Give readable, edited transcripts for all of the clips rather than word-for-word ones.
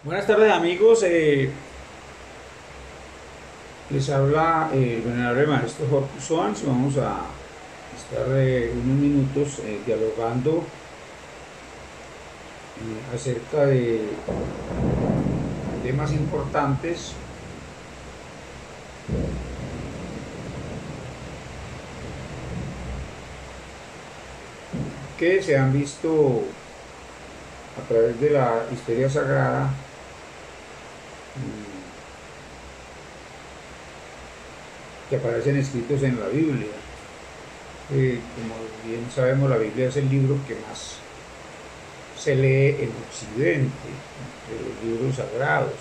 Buenas tardes amigos, les habla el venerable maestro Jorge Soans. Vamos a estar unos minutos dialogando acerca de temas importantes que se han visto a través de la historia sagrada, que aparecen escritos en la Biblia. Como bien sabemos, la Biblia es el libro que más se lee en Occidente, de los libros sagrados.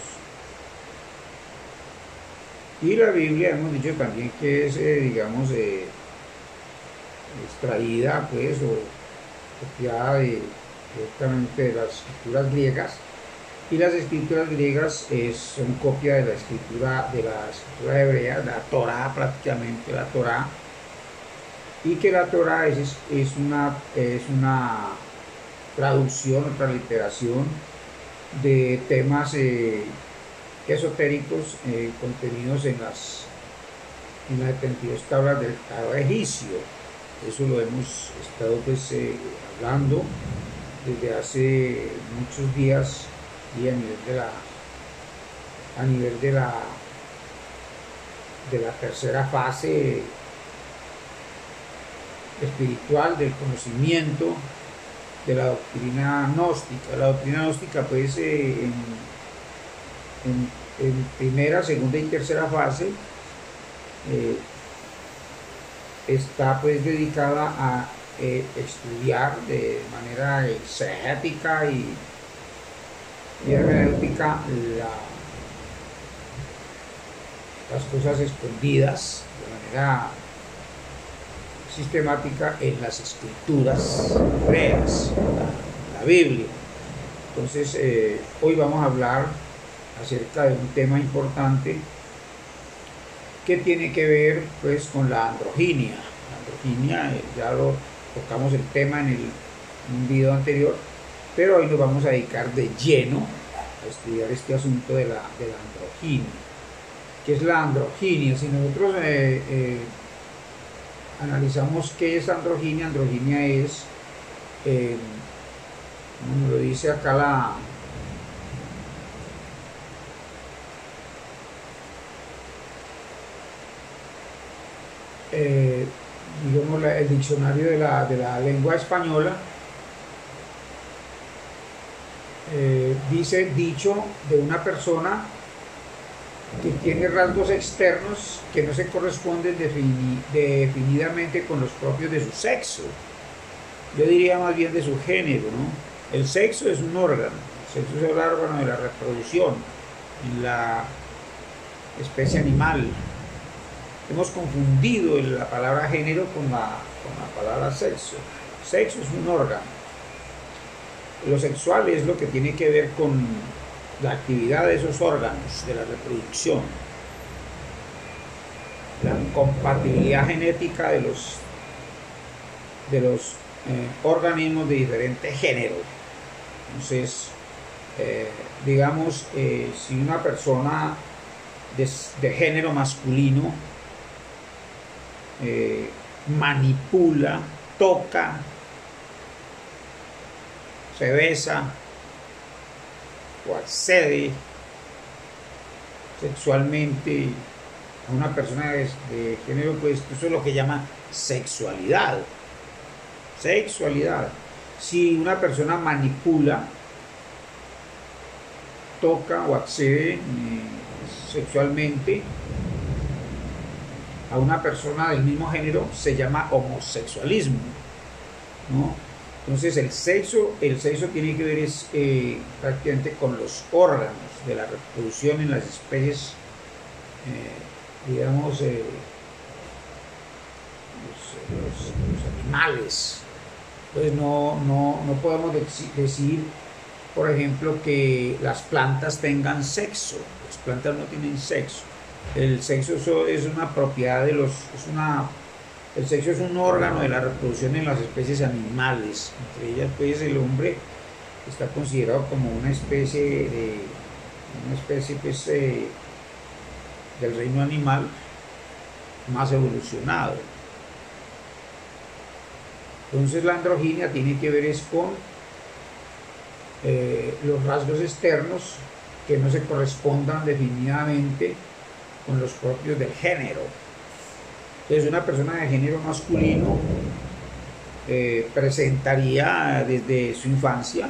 Y la Biblia hemos dicho también que es, extraída, pues, o copiada directamente de las escrituras griegas. Y las escrituras griegas son copia de la escritura hebrea, la Torá, prácticamente la Torá. Y que la Torá es una traducción o transliteración de temas esotéricos contenidos en las 72 tablas del Tarot egipcio. Eso lo hemos estado pues hablando desde hace muchos días, y a nivel de la tercera fase espiritual del conocimiento de la doctrina gnóstica. La doctrina gnóstica, pues, en primera, segunda y tercera fase, está pues dedicada a estudiar de manera exegética y hermenéutica las cosas escondidas de manera sistemática en las escrituras hebreas, la Biblia. Entonces, hoy vamos a hablar acerca de un tema importante que tiene que ver pues con la androginia. La androginia, ya lo tocamos el tema en un video anterior, pero hoy nos vamos a dedicar de lleno a estudiar este asunto de la androginia. ¿Qué es la androginia? Si nosotros analizamos qué es androginia, androginia es, como lo dice acá digamos, el diccionario de la lengua española, dice: dicho de una persona que tiene rasgos externos que no se corresponden definidamente con los propios de su sexo. Yo diría más bien de su género, ¿no? El sexo es un órgano, el sexo es el órgano de la reproducción en la especie animal. Hemos confundido la palabra género con la palabra sexo. Sexo es un órgano. Lo sexual es lo que tiene que ver con la actividad de esos órganos, de la reproducción, la compatibilidad genética de los organismos de diferente género. Entonces, digamos, si una persona de género masculino manipula, toca, se besa o accede sexualmente a una persona de género, pues eso es lo que llama sexualidad. Si una persona manipula, toca o accede sexualmente a una persona del mismo género, se llama homosexualismo, ¿no? Entonces el sexo tiene que ver prácticamente con los órganos de la reproducción en las especies, digamos, los animales. Pues no podemos decir, por ejemplo, que las plantas tengan sexo. Las plantas no tienen sexo. El sexo es una propiedad el sexo es un órgano de la reproducción en las especies animales. Entre ellas, pues, el hombre está considerado como una especie una especie pues, del reino animal más evolucionado. Entonces la androginia tiene que ver es con los rasgos externos que no se correspondan definitivamente con los propios del género. Entonces una persona de género masculino presentaría desde su infancia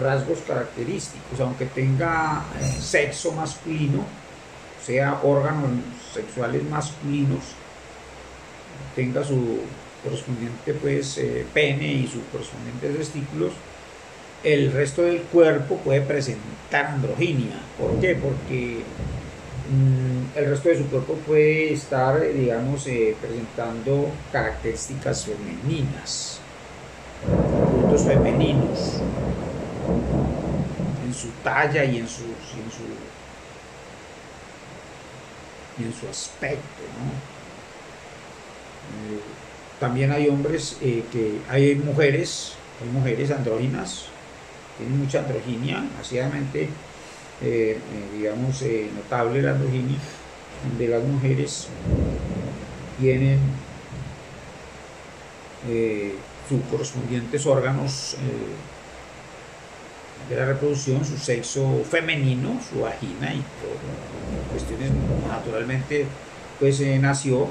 rasgos característicos, aunque tenga sexo masculino, sea órganos sexuales masculinos, tenga su correspondiente pues pene y sus correspondientes testículos, el resto del cuerpo puede presentar androginia. ¿Por qué? Porque el resto de su cuerpo puede estar, digamos, presentando características femeninas, puntos femeninos en su talla y en su aspecto, ¿no? También hay hombres hay mujeres andróginas, tienen mucha androginia, asiadamente digamos notable la androginia de las mujeres, tienen sus correspondientes órganos de la reproducción, su sexo femenino, su vagina y todo, cuestiones naturalmente pues nació,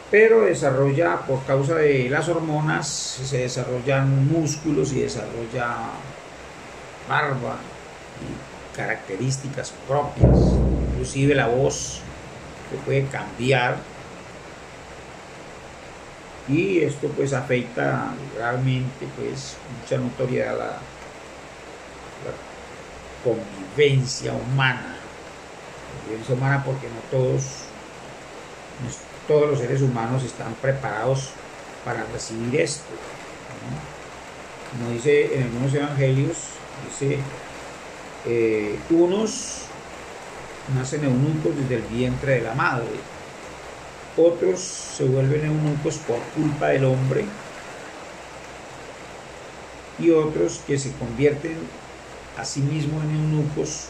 pero desarrolla, por causa de las hormonas, se desarrollan músculos y desarrolla barba y características propias, inclusive la voz que puede cambiar, y esto pues afecta realmente pues mucha notoriedad a la convivencia humana, porque no todos los seres humanos están preparados para recibir esto, ¿no? Como dice en algunos evangelios, dice unos nacen eunucos desde el vientre de la madre, otros se vuelven eunucos por culpa del hombre, y otros que se convierten a sí mismos en eunucos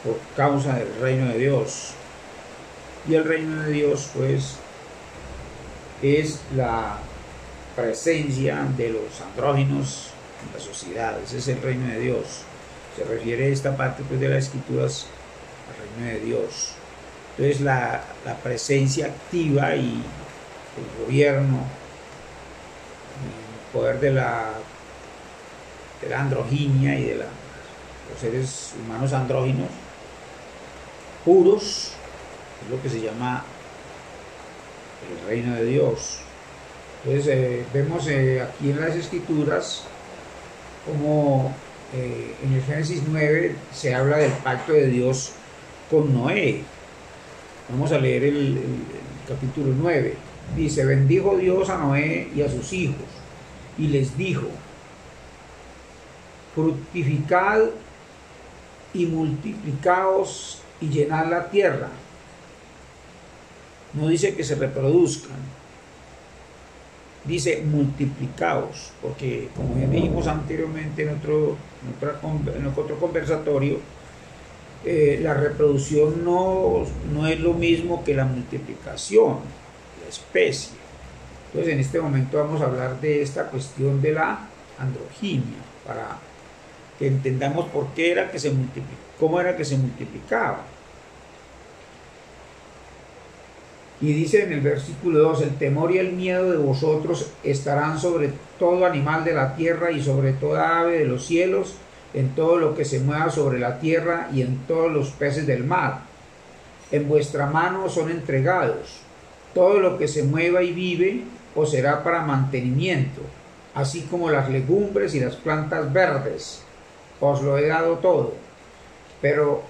por causa del reino de Dios. Y el reino de Dios pues es la presencia de los andróginos en la sociedad. Ese es el reino de Dios. Se refiere a esta parte pues de las escrituras al reino de Dios. Entonces la presencia activa y el gobierno, el poder de la androginia y de los seres humanos andróginos puros, es lo que se llama el reino de Dios. Entonces vemos aquí en las escrituras como en el Génesis 9 se habla del pacto de Dios con Noé. Vamos a leer el capítulo 9. Dice: bendijo Dios a Noé y a sus hijos y les dijo: fructificad y multiplicaos y llenad la tierra. No dice que se reproduzcan, dice multiplicaos, porque como ya dijimos anteriormente en otro conversatorio, la reproducción no es lo mismo que la multiplicación de la especie. Entonces en este momento vamos a hablar de esta cuestión de la androginia, para que entendamos por qué era que se multiplicaba, cómo era que se multiplicaba. Y dice en el versículo 2: el temor y el miedo de vosotros estarán sobre todo animal de la tierra y sobre toda ave de los cielos, en todo lo que se mueva sobre la tierra y en todos los peces del mar. En vuestra mano son entregados. Todo lo que se mueva y vive os será para mantenimiento, así como las legumbres y las plantas verdes. Os lo he dado todo. Pero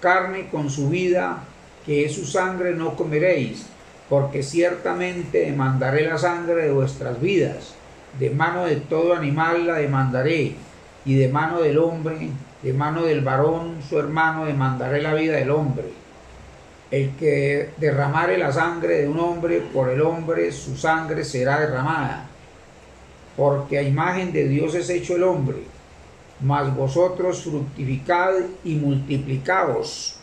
carne con su vida, que es su sangre, no comeréis, porque ciertamente demandaré la sangre de vuestras vidas. De mano de todo animal la demandaré, y de mano del hombre, de mano del varón su hermano, demandaré la vida del hombre. El que derramare la sangre de un hombre, por el hombre su sangre será derramada. porque a imagen de Dios es hecho el hombre, mas vosotros fructificad y multiplicaos,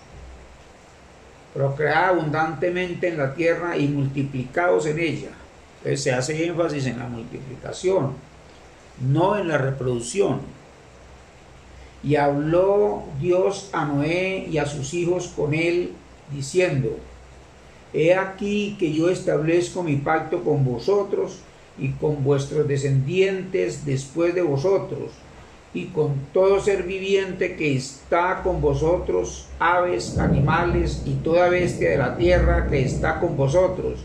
procread abundantemente en la tierra y multiplicaos en ella. Entonces se hace énfasis en la multiplicación, no en la reproducción. Y habló Dios a Noé y a sus hijos con él, diciendo: He aquí que yo establezco mi pacto con vosotros y con vuestros descendientes después de vosotros, y con todo ser viviente que está con vosotros, aves, animales y toda bestia de la tierra que está con vosotros,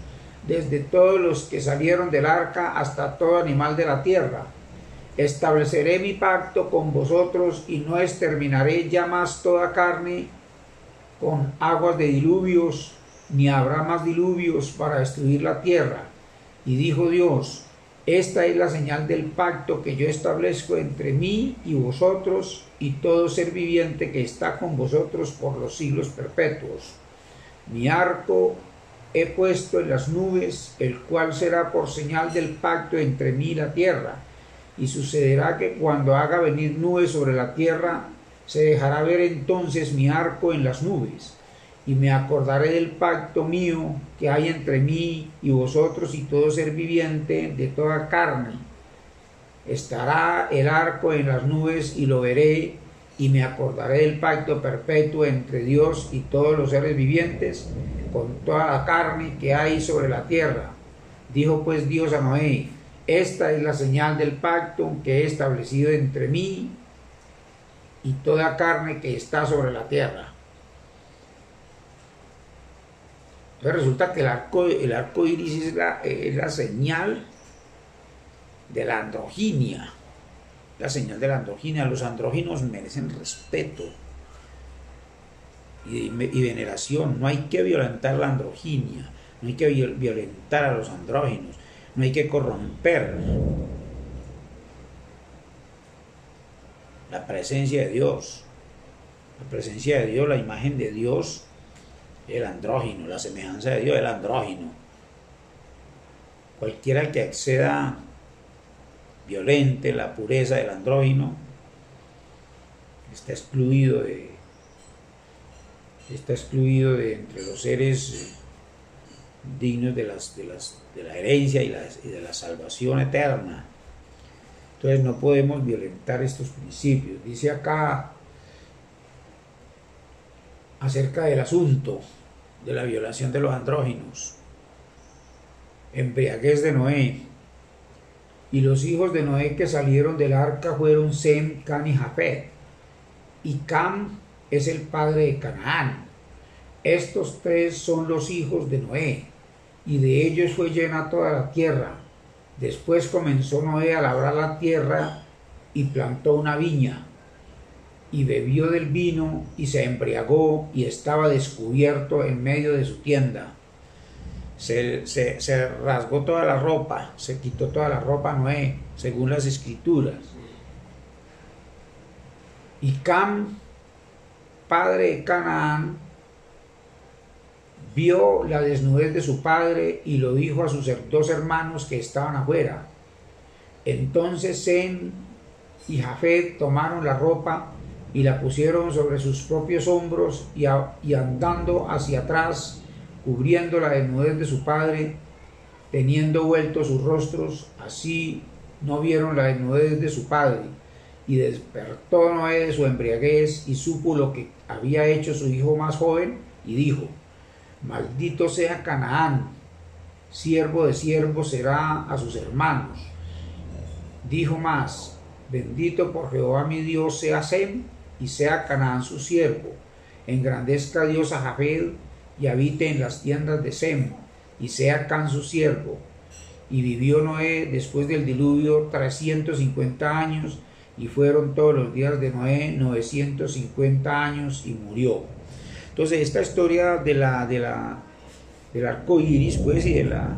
desde todos los que salieron del arca hasta todo animal de la tierra. Estableceré mi pacto con vosotros y no exterminaré ya más toda carne con aguas de diluvios, ni habrá más diluvios para destruir la tierra. Y dijo Dios: Esta es la señal del pacto que yo establezco entre mí y vosotros y todo ser viviente que está con vosotros por los siglos perpetuos. Mi arco he puesto en las nubes, el cual será por señal del pacto entre mí y la tierra. Y sucederá que cuando haga venir nubes sobre la tierra, se dejará ver entonces mi arco en las nubes. Y me acordaré del pacto mío que hay entre mí y vosotros y todo ser viviente de toda carne. Estará el arco en las nubes y lo veré, y me acordaré del pacto perpetuo entre Dios y todos los seres vivientes con toda la carne que hay sobre la tierra. Dijo pues Dios a Noé: Esta es la señal del pacto que he establecido entre mí y toda carne que está sobre la tierra. Entonces resulta que el arco iris es la señal de la androginia. La señal de la androginia. Los andróginos merecen respeto y veneración. No hay que violentar la androginia, no hay que violentar a los andróginos, no hay que corromper la presencia de Dios. La presencia de Dios, la imagen de Dios, el andrógino, la semejanza de Dios, el andrógino. Cualquiera que acceda violente la pureza del andrógino está excluido de entre los seres dignos de la herencia y de la salvación eterna. Entonces no podemos violentar estos principios. Dice acá acerca del asunto de la violación de los andróginos: embriaguez de Noé. Y los hijos de Noé que salieron del arca fueron Sem, Cam y Jafet. Y Cam es el padre de Canaán. Estos tres son los hijos de Noé, y de ellos fue llena toda la tierra. Después comenzó Noé a labrar la tierra y plantó una viña, y bebió del vino y se embriagó y estaba descubierto en medio de su tienda. Se rasgó toda la ropa, se quitó toda la ropa Noé, según las escrituras. Y Cam, padre de Canaán, vio la desnudez de su padre y lo dijo a sus dos hermanos que estaban afuera. Entonces Sem y Jafet tomaron la ropa y la pusieron sobre sus propios hombros y andando hacia atrás, cubriendo la desnudez de su padre, teniendo vueltos sus rostros, así no vieron la desnudez de su padre. Y despertó Noé de su embriaguez y supo lo que había hecho su hijo más joven y dijo: Maldito sea Canaán, siervo de siervos será a sus hermanos. Dijo más: Bendito por Jehová mi Dios sea Sem y sea Canaán su siervo. Engrandezca Dios a Jafet y habite en las tiendas de Sem, y sea Cam su siervo. Y vivió Noé después del diluvio 350 años, y fueron todos los días de Noé 950 años, y murió. Entonces esta historia del arco iris, pues, y de la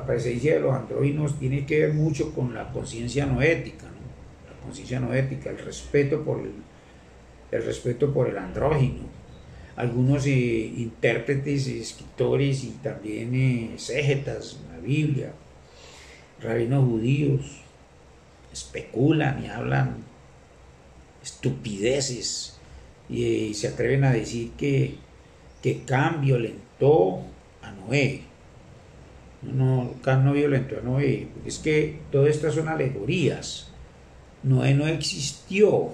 presencia de los andróginos tiene que ver mucho con la conciencia noética, ¿no? La conciencia noética, el respeto por el andrógino. Algunos intérpretes, escritores y también exégetas en la Biblia rabinos judíos especulan y hablan estupideces y se atreven a decir que Cam violentó a Noé. No, Cam no violentó a Noé, porque es que todas estas son alegorías. Noé no existió,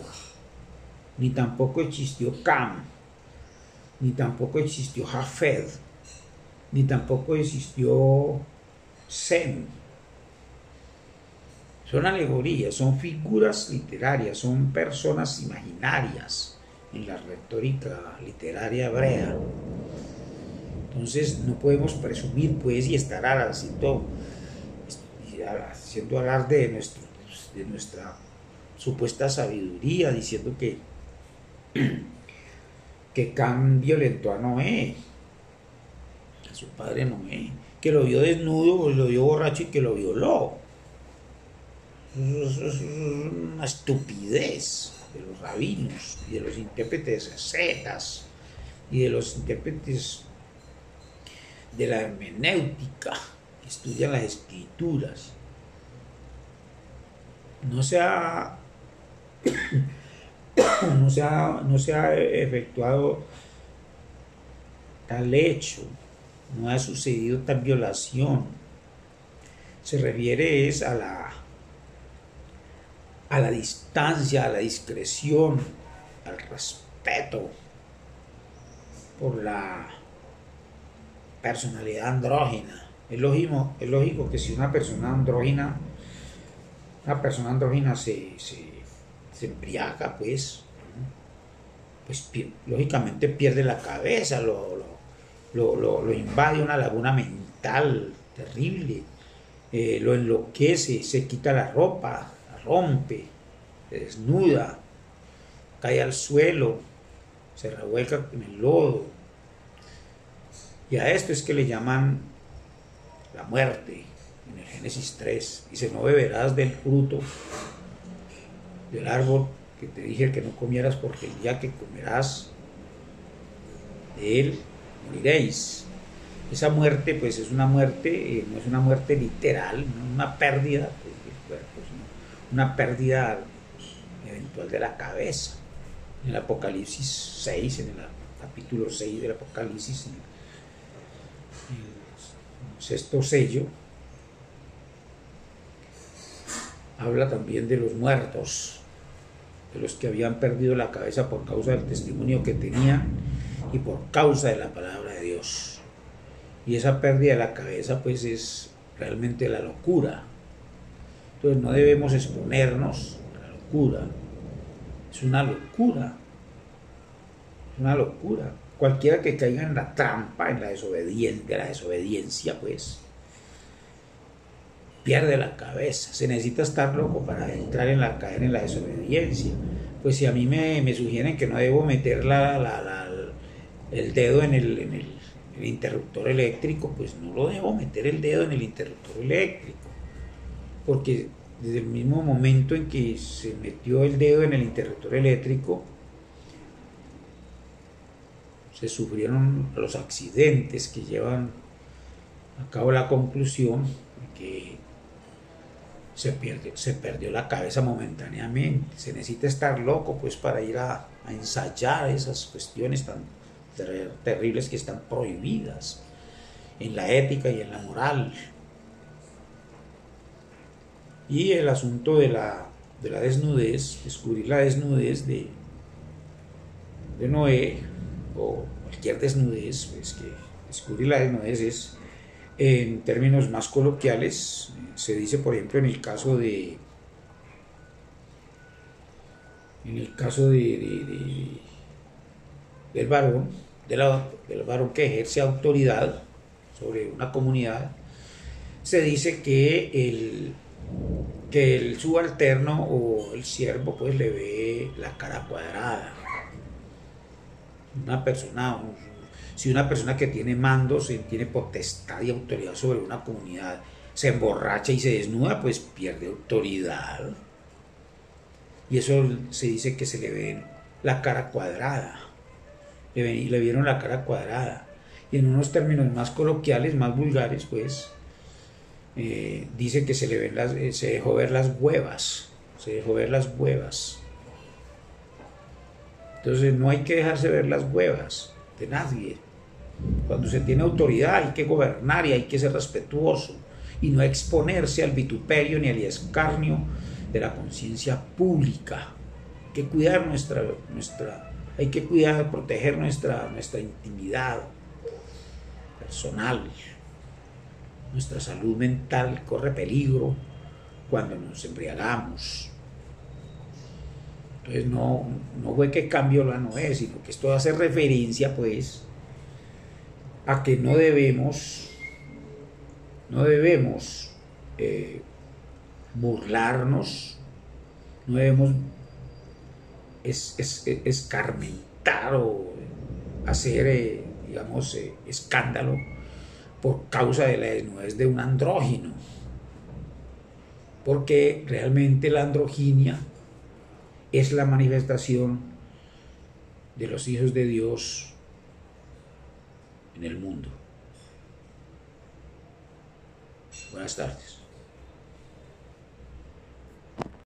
ni tampoco existió Cam, ni tampoco existió Jafet, ni tampoco existió Sem. Son alegorías, son figuras literarias, son personas imaginarias en la retórica literaria hebrea. Entonces no podemos presumir pues y estar haciendo alarde de nuestra supuesta sabiduría, diciendo que Cam violentó a Noé, a su padre Noé, que lo vio desnudo, lo vio borracho y que lo violó. Eso es una estupidez de los rabinos y de los intérpretes zetas y de los intérpretes de la hermenéutica que estudian las escrituras. No se ha efectuado tal hecho, no ha sucedido tal violación. Se refiere es a la distancia, a la discreción, al respeto por la personalidad andrógina. Es lógico que si una persona andrógina se embriaga, pues lógicamente pierde la cabeza, lo invade una laguna mental terrible, lo enloquece, se quita la ropa, la rompe, se desnuda, cae al suelo, se revuelca en el lodo. Y a esto es que le llaman la muerte en el Génesis 3. Dice: no beberás del fruto del árbol que te dije que no comieras, porque el día que comerás de él moriréis. Esa muerte pues es una muerte, no es una muerte literal, no es una pérdida del cuerpo, sino una pérdida eventual de la cabeza. En el Apocalipsis 6, en el capítulo 6 del Apocalipsis, en el sexto sello, habla también de los muertos, de los que habían perdido la cabeza por causa del testimonio que tenían y por causa de la palabra de Dios. Y esa pérdida de la cabeza pues es realmente la locura. Entonces no debemos exponernos a la locura. Es una locura. Es una locura. Cualquiera que caiga en la trampa, en la desobediencia, pues pierde la cabeza. Se necesita estar loco para caer en la desobediencia. Pues si a mí me sugieren que no debo meter el dedo en el interruptor eléctrico, pues no lo debo meter el dedo en el interruptor eléctrico, porque desde el mismo momento en que se metió el dedo en el interruptor eléctrico, se sufrieron los accidentes que llevan a cabo la conclusión de que se perdió la cabeza momentáneamente. Se necesita estar loco pues para ir a ensayar esas cuestiones tan terribles que están prohibidas en la ética y en la moral. Y el asunto de la desnudez, descubrir la desnudez de Noé, o cualquier desnudez, pues que descubrir la desnudez es, en términos más coloquiales, se dice, por ejemplo, en el caso del varón que ejerce autoridad sobre una comunidad, se dice que el subalterno o el siervo pues le ve la cara cuadrada. Si una persona que tiene mandos, tiene potestad y autoridad sobre una comunidad, se emborracha y se desnuda, pues pierde autoridad. Y eso se dice que se le ve la cara cuadrada. Le vieron la cara cuadrada. Y en unos términos más coloquiales, más vulgares, pues dice que se le ven se dejó ver las huevas, se dejó ver las huevas. Entonces no hay que dejarse ver las huevas de nadie. Cuando se tiene autoridad hay que gobernar y hay que ser respetuoso y no exponerse al vituperio ni al escarnio de la conciencia pública. Hay que cuidar hay que cuidar, proteger nuestra intimidad personal. Nuestra salud mental corre peligro cuando nos embriagamos. Entonces no fue que cambio la Noé, sino que esto hace referencia pues a que no debemos burlarnos, no debemos escarmentar o hacer, digamos, escándalo por causa de la desnudez de un andrógino, porque realmente la androginia es la manifestación de los hijos de Dios en el mundo. Buenas tardes.